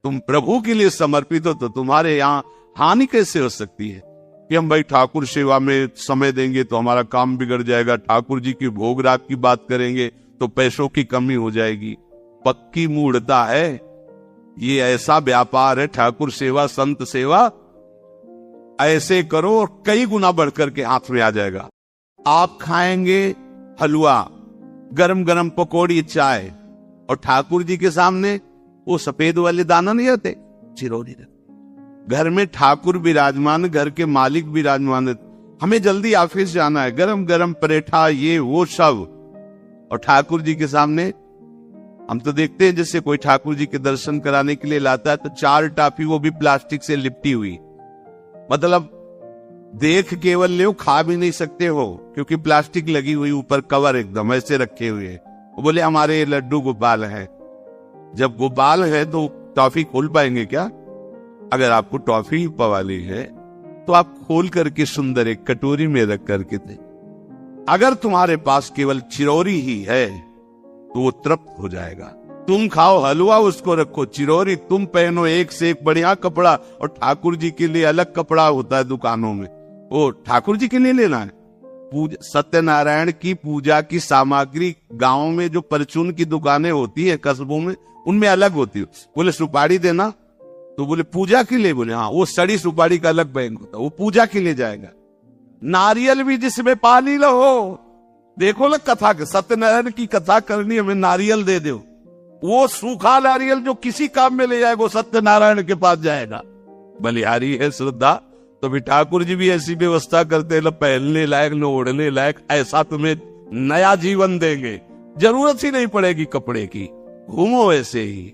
तुम प्रभु के लिए समर्पित हो तो तुम्हारे यहाँ हानि कैसे हो सकती है कि हम भाई ठाकुर सेवा में समय देंगे तो हमारा काम बिगड़ जाएगा, ठाकुर जी की भोग राग की बात करेंगे तो पैसों की कमी हो जाएगी। पक्की मूढ़ता है, ये ऐसा व्यापार है ठाकुर सेवा संत सेवा, ऐसे करो और कई गुना बढ़कर के हाथ में आ जाएगा। आप खाएंगे हलवा, गरम गरम पकौड़ी, चाय, और ठाकुर जी के सामने वो सफेद वाले दाना नहीं रहते, चिरौरी रहते। घर में ठाकुर विराजमान, घर के मालिक विराजमान, हमें जल्दी ऑफिस जाना है, गरम गरम परेठा ये वो सब, और ठाकुर जी के सामने हम तो देखते हैं जैसे कोई ठाकुर जी के दर्शन कराने के लिए लाता है तो 4 टाफी, वो भी प्लास्टिक से लिपटी हुई, मतलब देख केवल ले, खा भी नहीं सकते हो क्योंकि प्लास्टिक लगी हुई, ऊपर कवर एकदम ऐसे रखे हुए। वो बोले हमारे लड्डू गोपाल है। जब गोपाल है तो टॉफी खोल पाएंगे क्या? अगर आपको टॉफी पवाली है तो आप खोल करके सुंदर एक कटोरी में रख करके दे। अगर तुम्हारे पास केवल चिरौरी ही है तो वो तृप्त हो जाएगा। तुम खाओ हलवा, उसको रखो चिरौरी, तुम पहनो एक से एक बढ़िया कपड़ा, और ठाकुर जी के लिए अलग कपड़ा होता है दुकानों में, वो ठाकुर जी के लिए लेना है। सत्यनारायण की पूजा की सामग्री गांव में जो परचून की दुकानें होती है कस्बों में, उनमें अलग होती है। बोले सुपारी देना, तो बोले पूजा के लिए, बोले हाँ, वो सड़ी सुपारी का अलग बैंक होता है, वो पूजा के लिए जाएगा। नारियल भी जिसमें पानी लो, देखो ना कथा के, सत्यनारायण की कथा करनी, हमें नारियल दे दो, वो सूखा नारियल जो किसी काम में ले जाएगा वो सत्यनारायण के पास जाएगा। बलिहारी है श्रद्धा तो भी ठाकुर जी भी ऐसी व्यवस्था करते हैं, न पहनने लायक न ओढ़ने लायक, ऐसा तुम्हें नया जीवन देंगे, जरूरत ही नहीं पड़ेगी कपड़े की, घूमो ऐसे ही।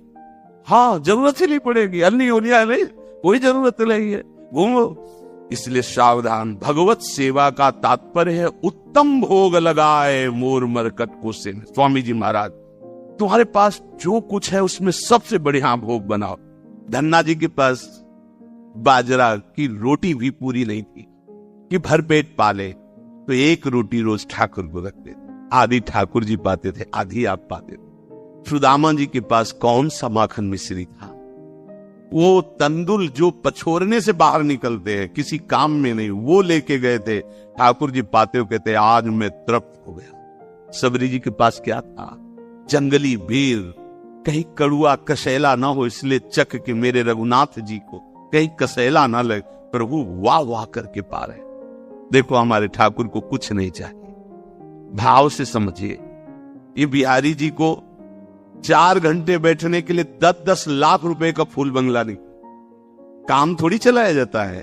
हाँ, जरूरत ही नहीं पड़ेगी, अन्नी होलिया नहीं, कोई जरूरत नहीं है, घूमो। इसलिए सावधान, भगवत सेवा का तात्पर्य है उत्तम भोग लगाए मोर मरकट को से। स्वामी जी महाराज, तुम्हारे पास जो कुछ है उसमें सबसे बढ़िया भोग बनाओ। धन्ना जी के पास बाजरा की रोटी भी पूरी नहीं थी कि भरपेट पाले, तो एक रोटी रोज ठाकुर को रखते थे, आधी ठाकुर जी पाते थे, आधी आप पाते थे। सुदामा जी के पास कौन सा माखन मिश्री था, वो तंदुल जो पछोरने से बाहर निकलते हैं, किसी काम में नहीं, वो लेके गए थे। ठाकुर जी पाते हो कहते आज मैं तृप्त हो गया। सबरी जी के पास क्या था? जंगली बेर, कहीं कड़ुआ कसेला ना हो इसलिए चख के मेरे रघुनाथ जी को कहीं कसेला ना लगे, प्रभु वाह वाह करके पा रहे। देखो हमारे ठाकुर को कुछ नहीं चाहिए, भाव से समझिए। ये बिहारी जी को 4 घंटे बैठने के लिए 10-10 लाख रुपए का फूल बंगला नहीं, काम थोड़ी चलाया जाता है।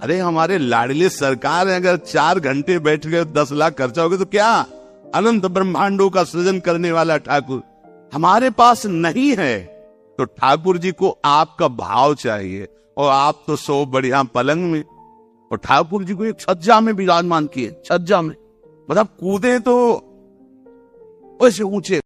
अरे हमारे लाडले सरकार है, अगर 4 घंटे बैठ गए 10 लाख खर्चा हो गया तो क्या? अनंत ब्रह्मांडों का सृजन करने वाला ठाकुर हमारे पास नहीं है। तो ठाकुर जी को आपका भाव चाहिए, और आप तो सो बढ़िया पलंग में, और ठाकुर जी को एक छज्जा में विराजमान किए, छज्जा में, मतलब कूदे तो वैसे ऊंचे